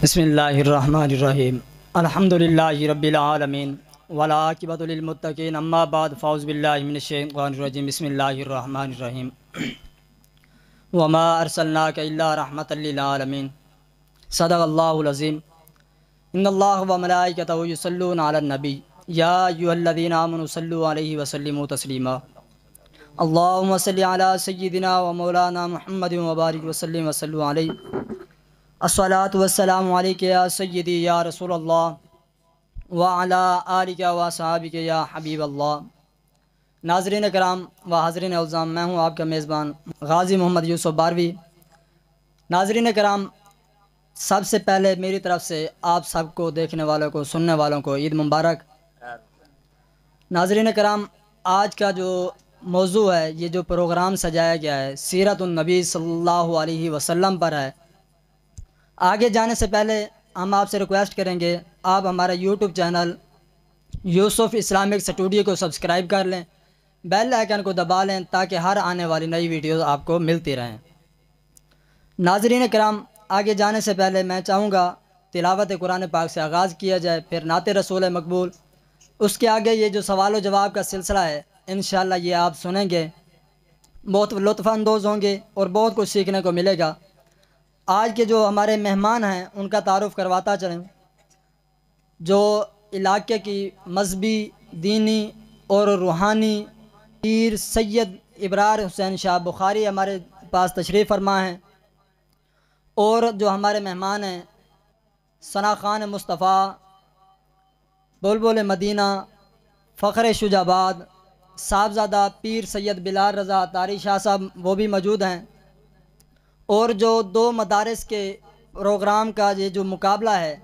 بسم اللہ الرحمن الرحیم الحمدللہ رب العالمین والعاقبۃ للمتقین اما بعد فاعوذ باللہ من الشیطان الرجیم بسم اللہ الرحمن الرحیم وما ارسلناک الا رحمۃ للعالمین صدق اللہ العظیم ان اللہ وملائکتہ یصلون علی النبی یا ایھا الذین آمنوا صلوا علیہ وسلموا تسلیما اللہم صل علی سیدنا و مولانا محمد وبارک وسلم وصلوا علیہ الصلاۃ والسلام علیک یا سیدی یا رسول اللہ وعلی آلک و صحابک یا حبیب اللہ۔ ناظرین کرام و حاضرین الزام، میں ہوں آپ کا میزبان غازی محمد یوسف باروی۔ ناظرین کرام، سب سے پہلے میری طرف سے آپ سب کو، دیکھنے والوں کو، سننے والوں کو عید مبارک۔ ناظرین کرام، آج کا جو موضوع ہے، یہ جو پروگرام سجایا گیا ہے، سیرت النبی صلی اللہ علیہ وسلم پر ہے۔ آگے جانے سے پہلے ہم آپ سے ریکویسٹ کریں گے، آپ ہمارا یوٹیوب چینل یوسف اسلامک اسٹوڈیو کو سبسکرائب کر لیں، بیل آئیکن کو دبا لیں تاکہ ہر آنے والی نئی ویڈیوز آپ کو ملتی رہیں۔ ناظرین کرام، آگے جانے سے پہلے میں چاہوں گا تلاوت قرآن پاک سے آغاز کیا جائے، پھر نعت رسول مقبول، اس کے آگے یہ جو سوال و جواب کا سلسلہ ہے، انشاءاللہ یہ آپ سنیں گے، بہت لطف اندوز ہوں گے اور بہت کچھ سیکھنے کو ملے گا۔ آج کے جو ہمارے مہمان ہیں ان کا تعارف کرواتا چلیں، جو علاقے کی مذہبی، دینی اور روحانی پیر سید ابرار حسین شاہ بخاری ہمارے پاس تشریف فرما ہیں، اور جو ہمارے مہمان ہیں ثنا خان مصطفیٰ، بلبل مدینہ، فخر شجاباد، صاحبزادہ پیر سید بلال رضا عطاری شاہ صاحب، وہ بھی موجود ہیں۔ اور جو دو مدارس کے پروگرام کا یہ جو مقابلہ ہے،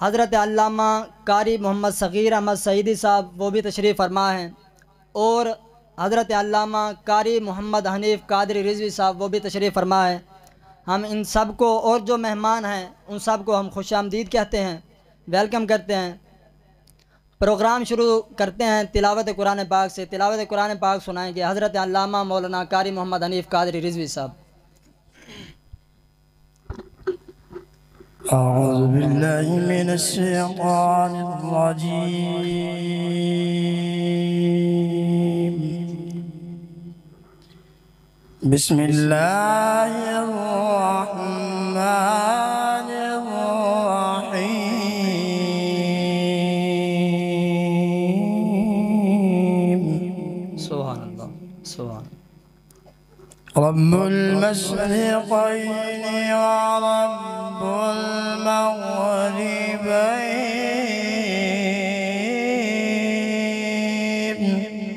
حضرت علامہ قاری محمد صغیر احمد سعیدی صاحب وہ بھی تشریف فرما ہیں، اور حضرت علامہ قاری محمد حنیف قادری رضوی صاحب وہ بھی تشریف فرما ہے۔ ہم ان سب کو اور جو مہمان ہیں ان سب کو ہم خوش آمدید کہتے ہیں، ویلکم کرتے ہیں۔ پروگرام شروع کرتے ہیں تلاوت قرآن پاک سے۔ تلاوت قرآن پاک سنائیں گے حضرت علامہ مولانا قاری محمد حنیف قادری رضوی صاحب۔ أعوذ بالله من الشيطان الرجيم. بسم الله الرحمن الرحيم. سبحان اللہ، سبحان اللہ۔ رب المشرقين ورب المغربين،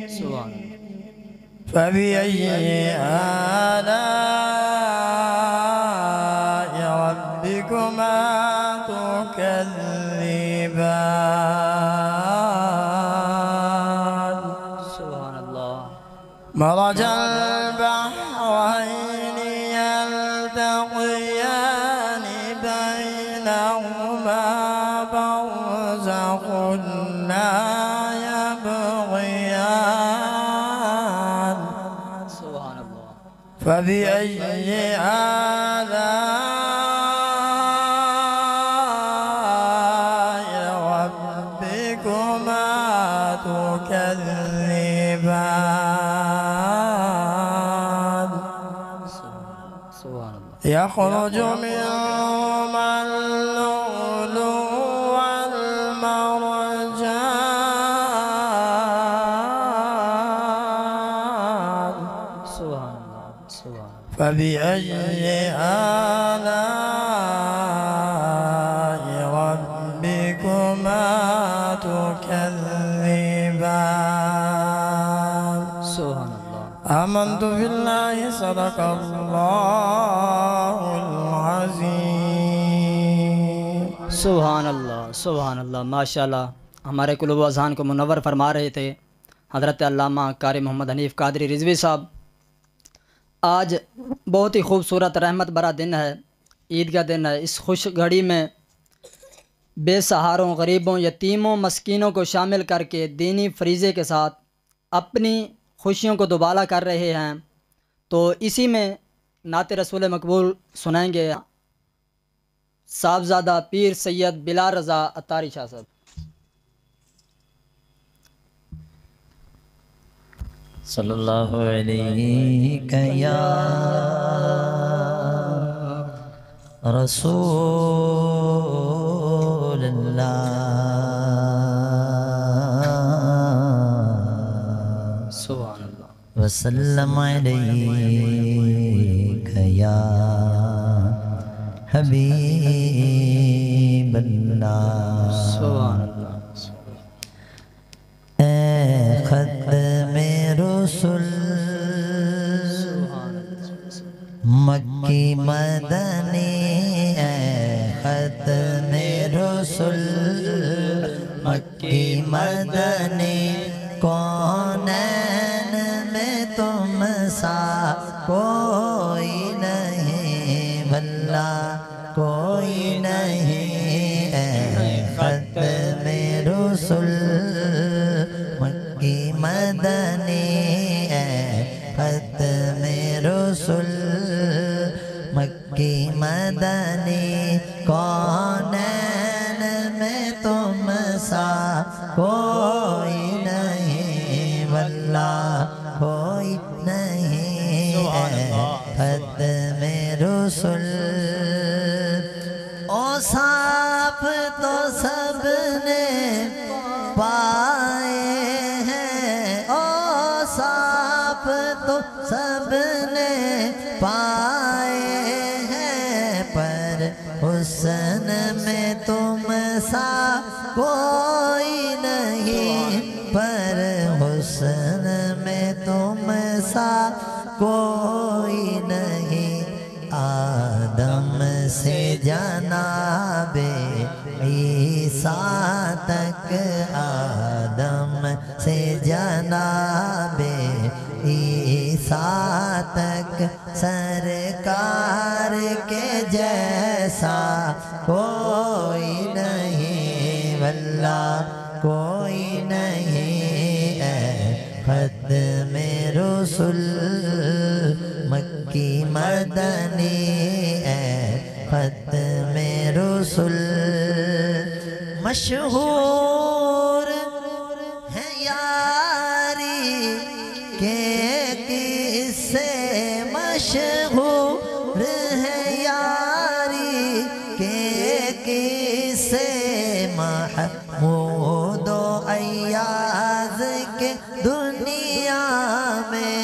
سبحان اللہ۔ فبأي آلاء ربكما تكذبان؟ سبحان اللہ۔ مرج البحرين يلتقيان بينهما برزخ لا يبغيان، سبحان اللہ۔ فبأي آلاء ربكما تكذبان؟ سبحان اللہ۔ يخرج منهما اللؤلؤ والمرجان، سبحان اللہ، سبحان اللہ۔ فبأي آلاء ربكما تكذبان؟ سبحان اللہ۔ آمنت بالله صدق الله العظيم. سبحان اللہ، سبحان اللہ۔ ماشاءاللہ، ہمارے قلوب و اذہان کو منور فرما رہے تھے حضرت علامہ قاری محمد حنیف قادری رضوی صاحب۔ آج بہت ہی خوبصورت رحمت برا دن ہے، عید کا دن ہے۔ اس خوش گھڑی میں بے سہاروں، غریبوں، یتیموں، مسکینوں کو شامل کر کے دینی فریضے کے ساتھ اپنی خوشیوں کو دوبالا کر رہے ہیں، تو اسی میں نعت رسول مقبول سنائیں گے صاحبزادہ پیر سید بلال رضا اتاری شاہ صاحب۔ صلی اللہ علیہ یا رسول اللہ سبحان اللہ۔ وسلم علیک یا حبیب اللہ سبحان اللہ۔ اے ختم رسل مکی مدنی، اے ختم رسل مکی مدنی، کونین میں تم سا کوئی نہیں، واللہ کوئی نہیں، اے ختم رسل مکی مدنی، اے ختم رسل مکی مدنی، کونین میں تم سا کوئی نہیں، واللہ کوئی نہیں، اے ختم رسل۔ اوصاف تو سب نے پائے ہیں، اوصاف تو سب نے پائے ہیں، پر حسن میں تم سا کوئی نہیں، پر حسن میں تم سا کوئی نہیں، آدم سے جناب عیسیٰ تک، آدم سے جناب عیسیٰ تک، سرکار کے جیسا کوئی نہیں، واللہ کوئی نہیں، اے ختم رسل مکی مدنی، اے ختم رسل۔ مشہور ہے یاری کے قصے، مشہور ہے یاری کے قصے، محمود و ایاز کے دنیا میں،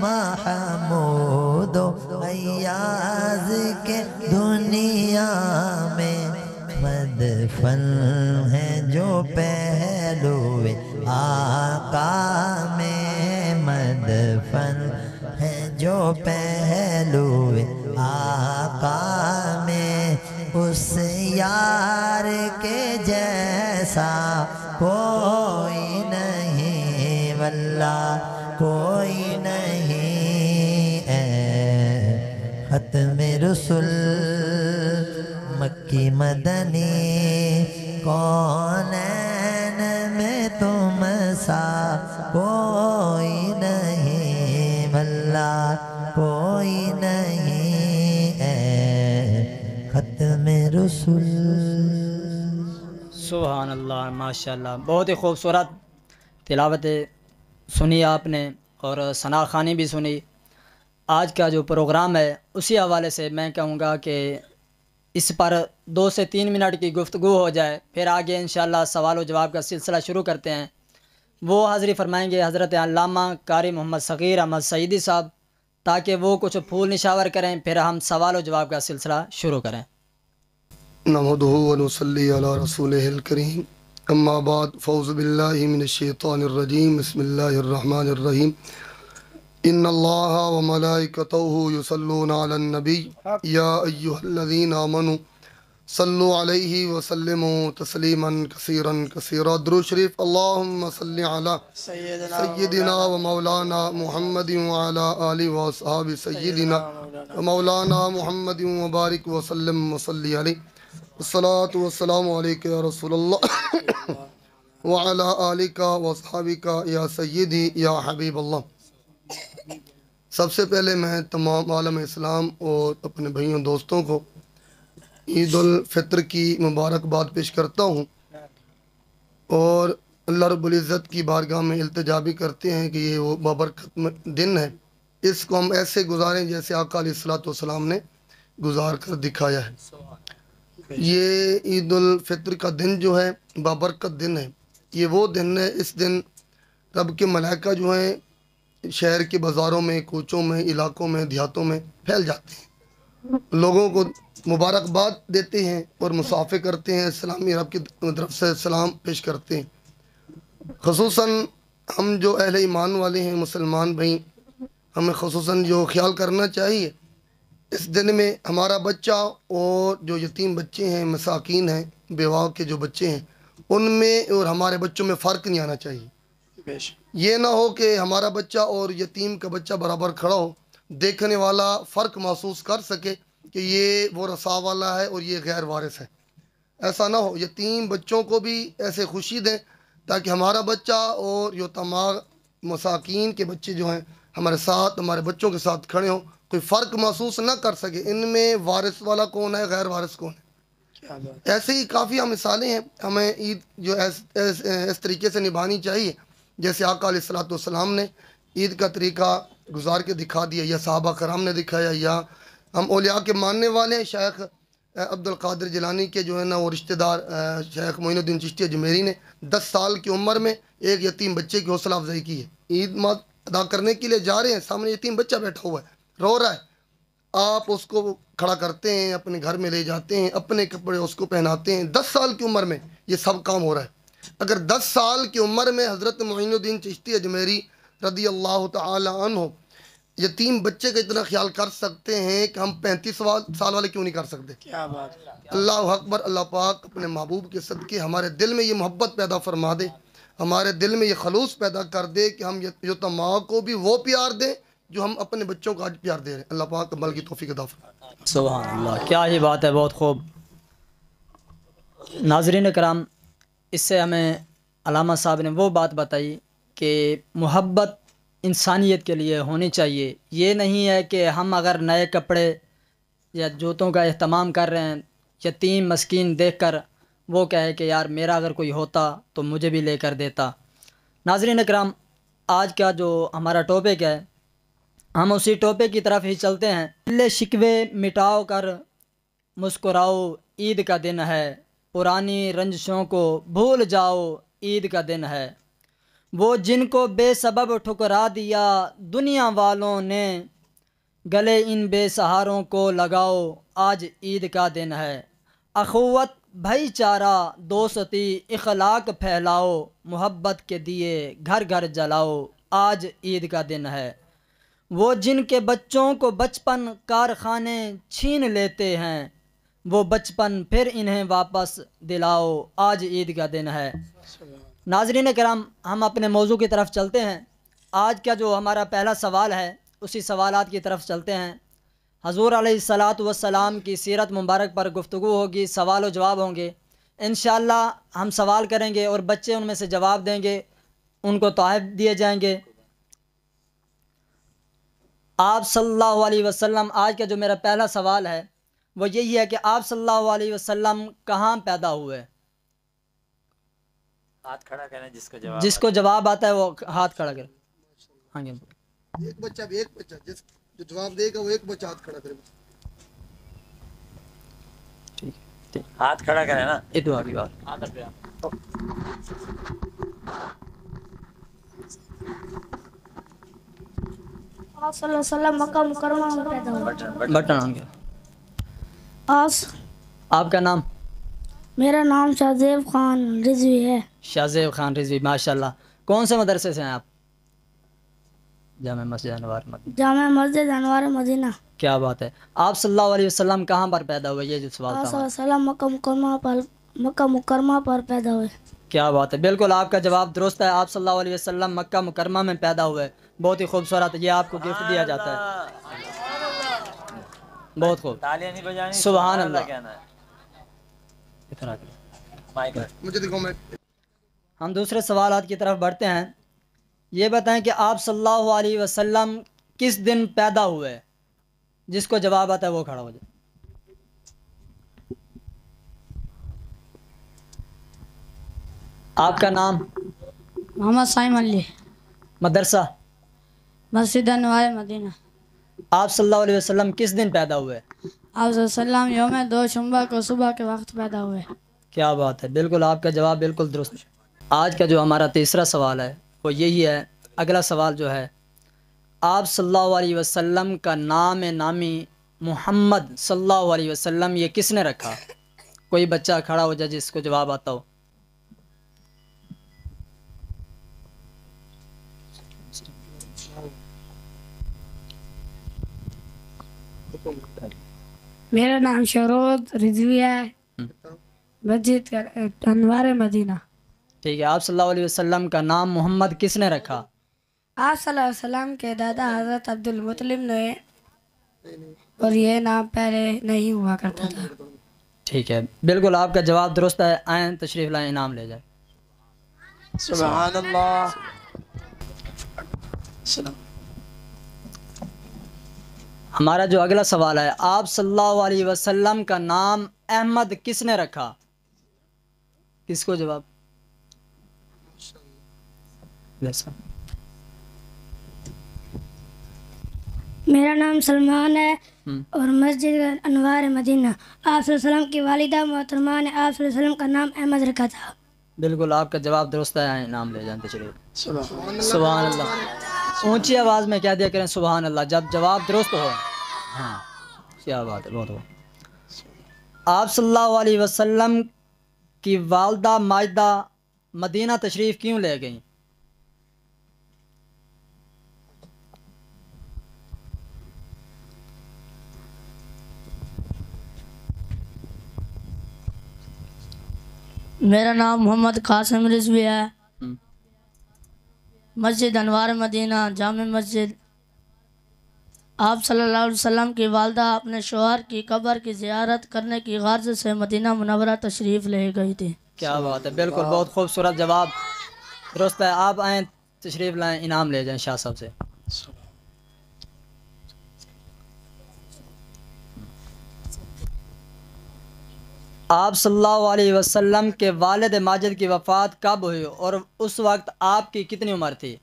محمود و ایاز کے دنیا میں، مدفن ہے جو پہلو آقا میں، مدفن ہے جو پہلو آقا میں، اس یار کے جیسا کوئی نہیں، واللہ کوئی نہیں، اے ختم رسل مکی مدنی، کونین میں تم سا کوئی نہیں، واللہ کوئی نہیں، اے ختم رسل۔ سبحان اللہ، ماشاءاللہ، بہت ہی خوبصورت تلاوت سنی آپ نے اور ثنا خوانی بھی سنی۔ آج کا جو پروگرام ہے اسی حوالے سے میں کہوں گا کہ اس پر 2 سے 3 منٹ کی گفتگو ہو جائے، پھر آگے انشاءاللہ سوال و جواب کا سلسلہ شروع کرتے ہیں۔ وہ حاضری فرمائیں گے حضرت علامہ قاری محمد صغیر احمد سعیدی صاحب، تاکہ وہ کچھ پھول نشاور کریں، پھر ہم سوال و جواب کا سلسلہ شروع کریں۔ نحمده ونصلي على رسوله الكريم، اما بعد، فاعوذ بالله من الشيطان الرجيم، بسم الله الرحمن الرحيم، ان الله وملائكته يصلون على النبي يا ايها الذين امنوا صلوا عليه وسلموا تسليما كثيرا كثيرا۔ درود شریف۔ اللهم صل على سيدنا ومولانا محمد وعلى آله واصحابه سيدنا ومولانا محمد وبارك وسلم وصلي عليه، الصلاة والسلام عليك يا رسول الله وعلى آلك واصحابك يا سيدي يا حبيب الله۔ سب سے پہلے میں تمام عالم اسلام اور اپنے بھائیوں دوستوں کو عید الفطر کی مبارکباد پیش کرتا ہوں اور اللہ رب العزت کی بارگاہ میں التجا بھی کرتے ہیں کہ یہ وہ بابرکت دن ہے، اس کو ہم ایسے گزاریں جیسے آقا علیہ الصلوۃ والسلام نے گزار کر دکھایا ہے۔ یہ عید الفطر کا دن جو ہے بابرکت دن ہے، یہ وہ دن ہے، اس دن رب کے ملائکہ جو ہیں شہر کے بازاروں میں، کوچوں میں، علاقوں میں، دیہاتوں میں پھیل جاتے ہیں، لوگوں کو مبارکباد دیتے ہیں اور مصافحے کرتے ہیں، اسلامی رب کی طرف سے سلام پیش کرتے ہیں۔ خصوصاً ہم جو اہل ایمان والے ہیں، مسلمان بھائی، ہمیں خصوصاً جو خیال کرنا چاہیے اس دن میں ہمارا بچہ اور جو یتیم بچے ہیں، مساکین ہیں، بیواؤں کے جو بچے ہیں، ان میں اور ہمارے بچوں میں فرق نہیں آنا چاہیے۔ یہ نہ ہو کہ ہمارا بچہ اور یتیم کا بچہ برابر کھڑا ہو، دیکھنے والا فرق محسوس کر سکے کہ یہ وہ رسا والا ہے اور یہ غیر وارث ہے۔ ایسا نہ ہو، یتیم بچوں کو بھی ایسے خوشی دیں تاکہ ہمارا بچہ اور یتیما مساکین کے بچے جو ہیں ہمارے ساتھ، ہمارے بچوں کے ساتھ کھڑے ہوں، کوئی فرق محسوس نہ کر سکے ان میں وارث والا کون ہے، غیر وارث کون ہے۔ ایسے ہی کافی مثالیں ہیں، ہمیں عید جو اس طریقے سے نبھانی چاہیے جیسے آقا علیہ الصلوۃ والسلام نے عید کا طریقہ گزار کے دکھا دیا، یا صحابہ کرام نے دکھایا، یا ہم اولیاء کے ماننے والے ہیں، شیخ عبد القادر جیلانی کے جو ہے نا وہ رشتہ دار شیخ معین الدین چشتی اجمیری نے 10 سال کی عمر میں ایک یتیم بچے کی حوصلہ افزائی کی ہے۔ عید ادا کرنے کے لیے جا رہے ہیں، سامنے یتیم بچہ بیٹھا ہوا ہے، رو رہا ہے، آپ اس کو کھڑا کرتے ہیں، اپنے گھر میں لے جاتے ہیں، اپنے کپڑے اس کو پہناتے ہیں۔ 10 سال کی عمر میں یہ سب کام ہو رہا ہے۔ اگر 10 سال کی عمر میں حضرت معین الدین چشتی اجمیری رضی اللہ تعالی عنہ یتیم بچے کا اتنا خیال کر سکتے ہیں کہ ہم 35 سال والے کیوں نہیں کر سکتے؟ کیا بات ہے! اللہ اکبر! اللہ پاک اپنے محبوب کے صدقے ہمارے دل میں یہ محبت پیدا فرما دے، ہمارے دل میں یہ خلوص پیدا کر دے کہ ہم یتیماں کو بھی وہ پیار دیں جو ہم اپنے بچوں کو آج پیار دے رہے ہیں۔ اللہ پاک عمل کی توفیق عطا فرمائے۔ سبحان اللہ، کیا ہی بات ہے، بہت خوب۔ ناظرین کرام، اس سے ہمیں علامہ صاحب نے وہ بات بتائی کہ محبت انسانیت کے لیے ہونی چاہیے۔ یہ نہیں ہے کہ ہم اگر نئے کپڑے یا جوتوں کا اہتمام کر رہے ہیں، یتیم مسکین دیکھ کر وہ کہے کہ یار میرا اگر کوئی ہوتا تو مجھے بھی لے کر دیتا۔ ناظرین کرام، آج کا جو ہمارا ٹاپک ہے، ہم اسی ٹاپک کی طرف ہی چلتے ہیں۔ گلے شکوے مٹاؤ کر مسکراؤ، عید کا دن ہے، پرانی رنجشوں کو بھول جاؤ، عید کا دن ہے۔ وہ جن کو بے سبب ٹھکرا دیا دنیا والوں نے، گلے ان بے سہاروں کو لگاؤ، آج عید کا دن ہے۔ اخوت بھائی چارہ دوستی اخلاق پھیلاؤ، محبت کے دیے گھر گھر جلاؤ، آج عید کا دن ہے۔ وہ جن کے بچوں کو بچپن کارخانے چھین لیتے ہیں، وہ بچپن پھر انہیں واپس دلاؤ، آج عید کا دن ہے۔ ناظرین کرام، ہم اپنے موضوع کی طرف چلتے ہیں۔ آج کا جو ہمارا پہلا سوال ہے اسی سوالات کی طرف چلتے ہیں۔ حضور علیہ الصلاۃ والسلام کی سیرت مبارک پر گفتگو ہوگی، سوال و جواب ہوں گے۔ انشاءاللہ ہم سوال کریں گے اور بچے ان میں سے جواب دیں گے، ان کو تحائف دیے جائیں گے۔ آپ صلی اللہ علیہ وسلم، آج کا جو میرا پہلا سوال ہے وہ یہی ہے کہ آپ صلی اللہ علیہ وسلم کہاں پیدا ہوئے؟ ہاتھ کھڑا کریں جس کو جواب آتا ہے وہ ہاتھ کھڑا کرے۔ ہاں جی، ایک بچہ جو جواب دے گا وہ ایک بچہ ہاتھ کھڑا کرے۔ ٹھیک، ہاتھ کھڑا کریں نا، یہ تو آگے بات۔ آپ صلی اللہ علیہ وسلم مکہ مکرمہ میں پیدا ہوئے۔ بٹن آن گیا۔ آپ کا نام؟ میرا نام شاہزیب خان رضوی ہے۔ شاہزیب خان رضوی، ماشاءاللہ۔ کون سے مدرسے سے ہیں آپ؟ جامع مسجد انوار مدینہ۔ جامع مسجد انوار مدینہ۔ کیا بات ہے۔ آپ صلی اللہ علیہ وسلم کہاں پر پیدا ہوئے؟ یہ جو سوال آپ تھا صلی اللہ علیہ وسلم مکہ مکرمہ پر پیدا ہوئے۔ کیا بات ہے، بالکل آپ کا جواب درست ہے۔ آپ صلی اللہ علیہ وسلم مکہ مکرمہ میں پیدا ہوئے۔ بہت ہی خوبصورت، یہ آپ کو گفٹ دیا جاتا ہے۔ بہت خوب، تالیاں نہیں بجانی، سبحان اللہ۔ کہنا ہے۔ اتنا مائک رکھ۔ مجھے دیکھو، میں ہم دوسرے سوالات کی طرف بڑھتے ہیں۔ یہ بتائیں کہ آپ صلی اللہ علیہ وسلم کس دن پیدا ہوئے؟ جس کو جواب آتا ہے وہ کھڑا ہو جائے۔ آپ کا نام؟ محمد سائم علی، مدرسہ؟ مسجد انوار مدینہ۔ آپ صلی اللہ علیہ وسلم کس دن پیدا ہوئے؟ آپ صلی اللہ علیہ وسلم یوم دو شنبہ کو صبح کے وقت پیدا ہوئے۔ کیا بات ہے، بالکل آپ کا جواب بالکل درست ہے۔ آج کا جو ہمارا تیسرا سوال ہے وہ یہی ہے۔ اگلا سوال جو ہے، آپ صلی اللہ علیہ وسلم کا نام نامی محمد صلی اللہ علیہ وسلم یہ کس نے رکھا؟ کوئی بچہ کھڑا ہو جائے جس کو جواب آتا ہو۔ میرا نام شروط رضوی ہے، مسجد انوار مدینہ۔ ٹھیک ہے، آپ صلی اللہ علیہ وسلم کا نام محمد کس نے رکھا؟ آپ صلی اللہ علیہ وسلم کے دادا حضرت عبدالمطلب نے، اور یہ نام پہلے نہیں ہوا کرتا تھا۔ ٹھیک ہے، بالکل آپ کا جواب درست ہے۔ آئیں تشریف لائیں، انعام لے جائیں۔ سبحان اللہ۔ ہمارا جو اگلا سوال ہے، آپ صلی اللہ علیہ وسلم کا نام احمد کس نے رکھا؟ کس کو جواب؟ میرا نام سلمان ہے اور مسجد انوار مدینہ۔ آپ صلی اللہ علیہ وسلم کی والدہ محترمہ نے آپ صلی اللہ علیہ وسلم کا نام احمد رکھا تھا۔ بالکل آپ کا جواب درست ہے۔ آئیں انعام لے جائیں تشریف۔ سبحان اللہ۔ اونچی آواز میں کہہ دیا کریں سبحان اللہ جب جواب درست ہو۔ ہاں کیا بات ہے، بہت بہت۔ آپ صلی اللہ علیہ وسلم کی والدہ ماجدہ مدینہ تشریف کیوں لے گئیں؟ میرا نام محمد قاسم رضوی ہے، مسجد انوار مدینہ جامع مسجد۔ آپ صلی اللہ علیہ وسلم کی والدہ اپنے شوہر کی قبر کی زیارت کرنے کی غرض سے مدینہ منورہ تشریف لے گئی تھی۔ کیا بات ہے، بالکل بہت خوبصورت جواب درست ہے۔ آپ آئیں تشریف لائیں، انعام لے جائیں شاہ صاحب سے۔ آپ صلی اللہ علیہ وسلم کے والد ماجد کی وفات کب ہوئی اور اس وقت آپ کی کتنی عمر تھی؟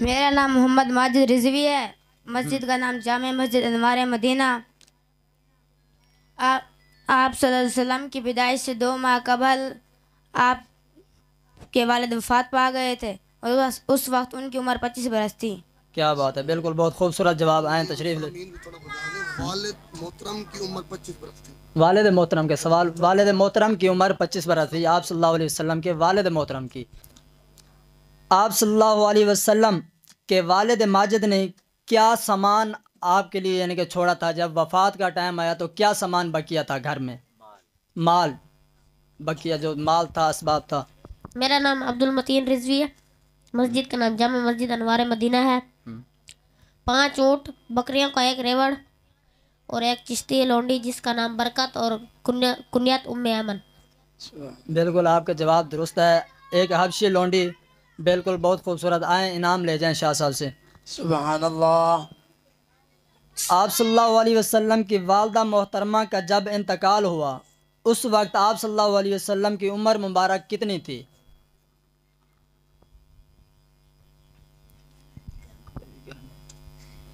میرا نام محمد ماجد رضوی ہے، مسجد کا نام جامع مسجد انوار مدینہ۔ آپ صلی اللہ علیہ وسلم کی پیدائش سے 2 ماہ قبل آپ کے والد وفات پا گئے تھے اور اس وقت ان کی عمر 25 برس تھی۔ کیا بات ہے، بالکل بہت خوبصورت جواب۔ آئیں تشریف لے۔ والد محترم کی عمر 25 برس تھی۔ والد محترم کے سوال، والد محترم کی عمر 25 برس تھی آپ صلی اللہ علیہ وسلم کے والد محترم کی۔ آپ صلی اللہ علیہ وسلم کے والد ماجد نے کیا سامان آپ کے لیے یعنی کہ چھوڑا تھا؟ جب وفات کا ٹائم آیا تو کیا سامان بقیہ تھا گھر میں؟ مال بقیہ جو مال تھا، اسباب تھا۔ میرا نام عبد المتین رضوی ہے، مسجد کا نام جامع مسجد انوار مدینہ ہے۔ 5 اونٹ، بکریوں کا 1 ریوڑ اور 1 چشتی لونڈی جس کا نام برکت اور کنیت ام ایمن۔ بالکل آپ کا جواب درست ہے۔ 1 حبشی لونڈی، بالکل بہت خوبصورت۔ آئیں انعام لے جائیں شاہ صاحب سے۔ سبحان اللہ۔ آپ صلی اللہ علیہ وسلم کی والدہ محترمہ کا جب انتقال ہوا اس وقت آپ صلی اللہ علیہ وسلم کی عمر مبارک کتنی تھی؟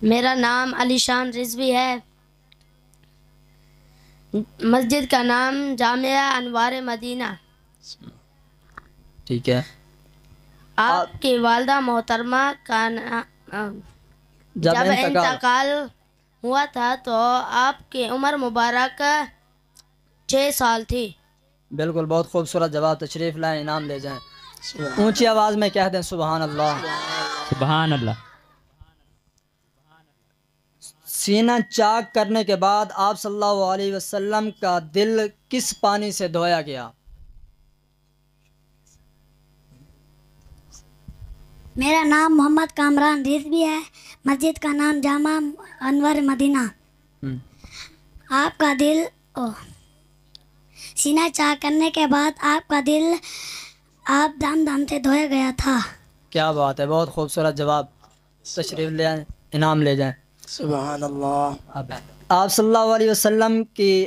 میرا نام علی شان رضوی ہے، مسجد کا نام جامعہ انوار مدینہ۔ ٹھیک ہے، آپ کی والدہ محترمہ کا جب انتقال ہوا تھا تو آپ کی عمر مبارک 6 سال تھی۔ بالکل بہت خوبصورت جواب۔ تشریف لائیں، انعام لے جائیں۔ اونچی آواز میں کہہ دیں سبحان اللہ۔ سبحان اللہ۔ سینہ چاک کرنے کے بعد آپ صلی اللہ علیہ وسلم کا دل کس پانی سے دھویا گیا؟ میرا نام محمد کامران رضوی ہے، مسجد کا نام جامع انور مدینہ۔ آپ کا دل سینہ چاک کرنے کے بعد آپ کا دل آپ دم دم سے دھویا گیا تھا۔ کیا بات ہے، بہت خوبصورت جواب۔ تشریف لے آئیں، انعام لے جائیں۔ سبحان اللہ۔ آپ صلی اللہ علیہ وسلم کی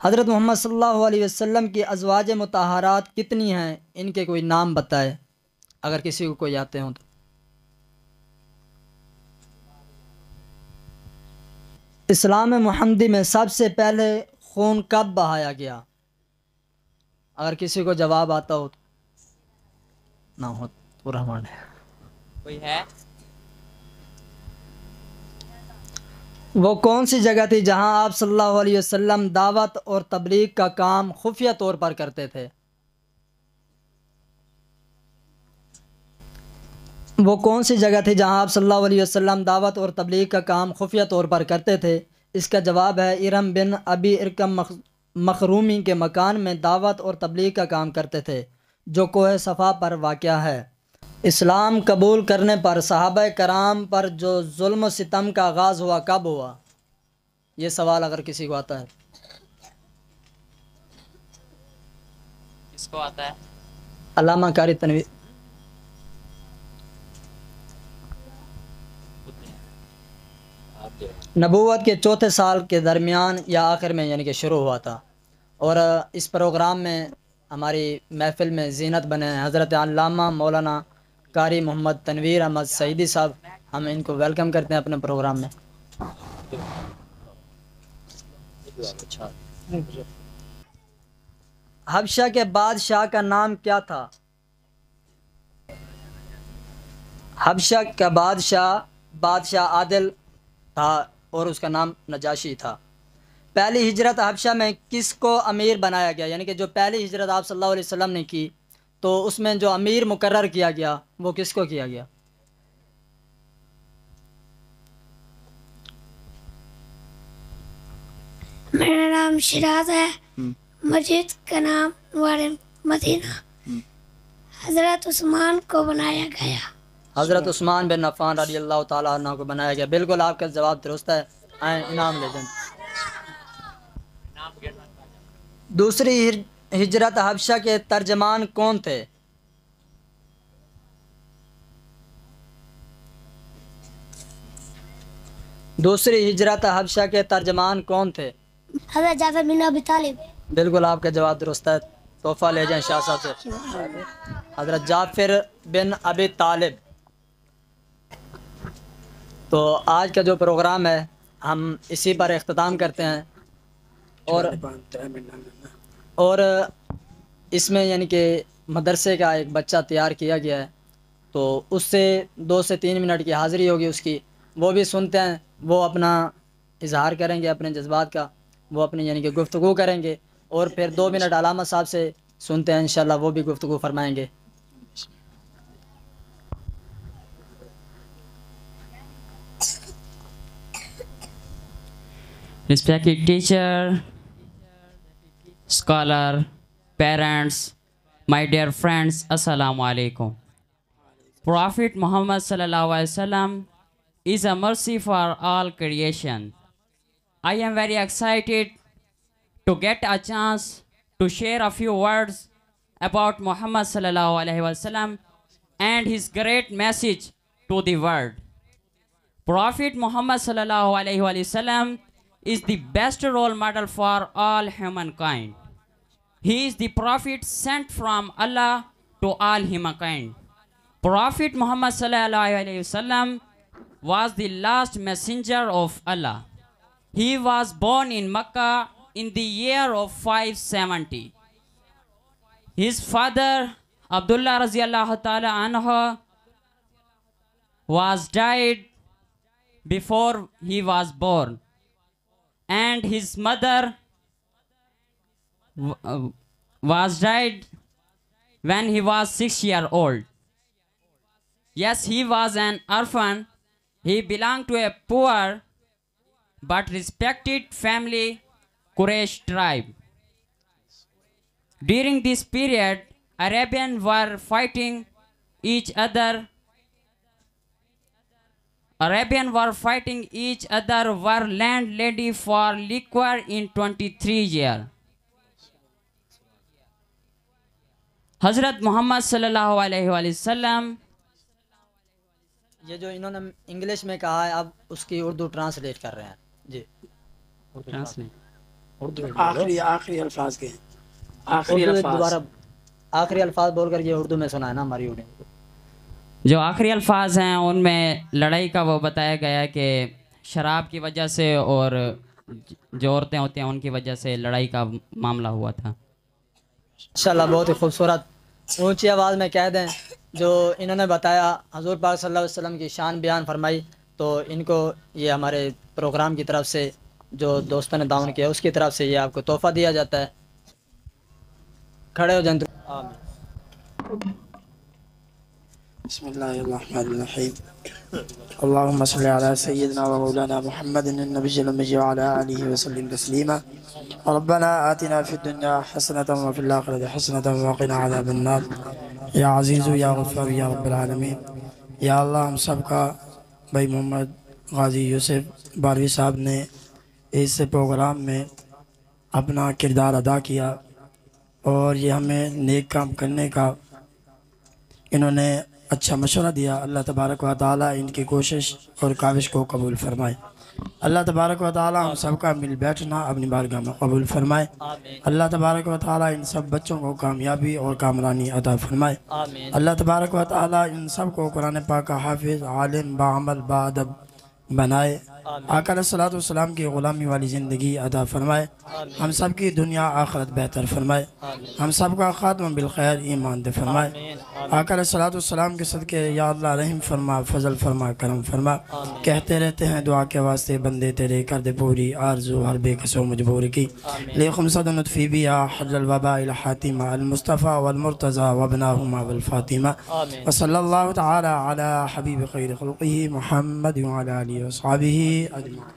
حضرت محمد صلی اللہ علیہ وسلم کی ازواج مطہرات کتنی ہیں؟ ان کے کوئی نام بتائے اگر کسی کو کوئی آتے ہوں تو۔ اسلام محمدی میں سب سے پہلے خون کب بہایا گیا؟ اگر کسی کو جواب آتا ہو تو نہ ہو تو رحمان ہے کوئی ہے؟ وہ کون سی جگہ تھی جہاں آپ صلی اللہ علیہ وسلم دعوت اور تبلیغ کا کام خفیہ طور پر کرتے تھے؟ وہ کون سی جگہ تھی جہاں آپ صلی اللہ علیہ وسلم دعوت اور تبلیغ کا کام خفیہ طور پر کرتے تھے؟ اس کا جواب ہے ارم بن ابی ارکم مخرومی کے مکان میں دعوت اور تبلیغ کا کام کرتے تھے، جو کوہ صفا پر واقع ہے۔ اسلام قبول کرنے پر صحابہ کرام پر جو ظلم و ستم کا آغاز ہوا کب ہوا؟ یہ سوال اگر کسی کو آتا ہے۔ کس کو آتا ہے؟ علامہ قاری تنویر۔ نبوت کے چوتھے سال کے درمیان یا آخر میں یعنی کہ شروع ہوا تھا، اور اس پروگرام میں ہماری محفل میں زینت بنے ہیں حضرت علامہ مولانا قاری محمد تنویر احمد سعیدی صاحب۔ ہم ان کو ویلکم کرتے ہیں اپنے پروگرام میں۔ حبشہ کے بادشاہ کا نام کیا تھا؟ حبشہ کا بادشاہ عادل تھا اور اس کا نام نجاشی تھا۔ پہلی ہجرت حبشہ میں کس کو امیر بنایا گیا؟ یعنی کہ جو پہلی ہجرت آپ صلی اللہ علیہ وسلم نے کی تو اس میں جو امیر مقرر کیا گیا وہ کس کو کیا گیا؟ میرا نام شیراز ہے، مسجد کا نام انوار مدینہ، حضرت عثمان کو بنایا گیا۔ حضرت عثمان بن عفان رضی اللہ تعالیٰ عنہ کو بنایا گیا۔ بالکل آپ کا جواب درست ہے، آئیں انعام لے جائیں۔ دوسری ہجرت حبشہ کے ترجمان کون تھے؟ دوسری ہجرت حبشہ کے ترجمان کون تھے؟ حضرت جعفر بن ابی طالب۔ بالکل آپ کا جواب درست ہے، تحفہ لے جائیں شاہ صاحب سے۔ حضرت جعفر بن ابی طالب۔ تو آج کا جو پروگرام ہے ہم اسی پر اختتام کرتے ہیں، اور اس میں یعنی کہ مدرسے کا ایک بچہ تیار کیا گیا ہے، تو اس سے 2 سے 3 منٹ کی حاضری ہوگی اس کی، وہ بھی سنتے ہیں، وہ اپنا اظہار کریں گے اپنے جذبات کا، وہ اپنی یعنی کہ گفتگو کریں گے، اور پھر 2 منٹ علامہ صاحب سے سنتے ہیں، انشاءاللہ وہ بھی گفتگو فرمائیں گے۔ Respected teacher, scholar, parents, my dear friends, Assalamu alaikum. Prophet Muhammad sallallahu alaihi wasallam is a mercy for all creation. I am very excited to get a chance to share a few words about Muhammad sallallahu alaihi wasallam and his great message to the world. Prophet Muhammad sallallahu alaihi wasallam is the best role model for all humankind. He is the prophet sent from Allah to all humankind. Prophet Muhammad sallallahu alaihi wasallam was the last messenger of Allah. He was born in Mecca in the year of 570. His father Abdullah radiyallahu ta'ala anhu was died before he was born, and his mother was died when he was 6 years old. Yes, he was an orphan. He belonged to a poor but respected family, Quraysh tribe. During this period, Arabians were fighting each other. Were landlady for liquor in 23 years. حضرت محمد صلی اللہ علیہ وآلہ وسلم، یہ جو انہوں نے English میں کہا ہے اب اس کی اردو ٹرانسلیٹ کر رہے ہیں۔ جی آخری الفاظ کے آخری اردو الفاظ دوبارہ آخری الفاظ بول کر یہ اردو میں سنا ہے نا ہماری اردو. جو آخری الفاظ ہیں ان میں لڑائی کا وہ بتایا گیا کہ شراب کی وجہ سے اور جو عورتیں ہوتی ہیں ان کی وجہ سے لڑائی کا معاملہ ہوا تھا. انشاءاللہ بہت ہی خوبصورت اونچی آواز میں کہہ دیں جو انہوں نے بتایا حضور پاک صلی اللہ علیہ وسلم کی شان بیان فرمائی. تو ان کو یہ ہمارے پروگرام کی طرف سے جو دوستوں نے تعاون کیا اس کی طرف سے یہ آپ کو تحفہ دیا جاتا ہے. کھڑے ہو جائیں. بسم اللہ الرحمن الرحیم اللهم صل على سيدنا ومولانا محمد النبي الأمي وعلى آله وسلم تسليما ربنا آتنا في الدنيا حسنة وفي الآخرة حسنة وقنا عذاب النار یا عزیز یا غفار یا رب العالمین. یا اللہ ہم سب کا بھائی محمد غازی یوسف باروی صاحب نے اس پروگرام میں اپنا کردار ادا کیا اور یہ ہمیں نیک کام کرنے کا انہوں نے اچھا مشورہ دیا. اللہ تبارک و تعالیٰ ان کی کوشش اور کاوش کو قبول فرمائے. اللہ تبارک و تعالیٰ ہم سب کا مل بیٹھنا اپنی بارگاہ میں قبول فرمائے. اللہ تبارک و تعالیٰ ان سب بچوں کو کامیابی اور کامرانی عطا فرمائے. اللہ تبارک و تعالیٰ ان سب کو قرآن پاک کا حافظ عالم باعمل باادب بنائے. آقا علیہ الصلوۃ والسلام کی غلامی والی زندگی عطا فرمائے. ہم سب کی دنیا آخرت بہتر فرمائے. ہم سب کا خاتمہ بالخیر ایمان دے فرمائے. آقا علیہ الصلوۃ والسلام کے صدقے یا اللہ رحم فرما فضل فرما کرم فرما. کہتے رہتے ہیں دعا کے واسطے بندے تیرے کر دے پوری آرزو ہر بے کسو مجبور کی. لے خمسد نطفی بیا حج الوباء الحاتمہ المصطفیٰ والمرتضیٰ وابناہما والفاطمہ وصلی اللہ تعالی علی حبیب خیر خلقہ محمد وعلی آلہ وصحبہ اجمعین.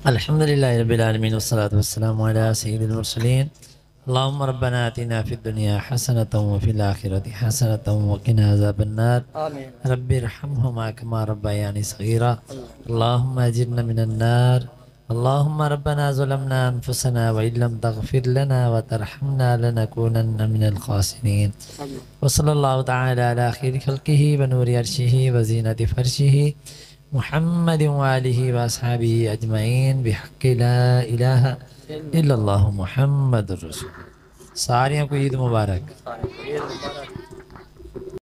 الحمد للہ رب العالمین والصلاة والسلام علی سید المرسلین. اللہم ربنا آتنا فی الدنیا حسنة وفی الآخرة حسنة وقنا عذاب النار. رب ارحمہما کما ربیانی صغیرا. اللہم اجرنا من النار. اللہم ربنا ظلمنا انفسنا وإن لم تغفر لنا وترحمنا لنکونن من الخاسرین. وصلی اللہ تعالی علی خیر خلقہ ونور عرشہ وزینت فرشہ محمد وآلہ واصحابہ اجمعین بحق لا الہ الا اللہ محمد الرسول. ساریوں کو عید مبارک.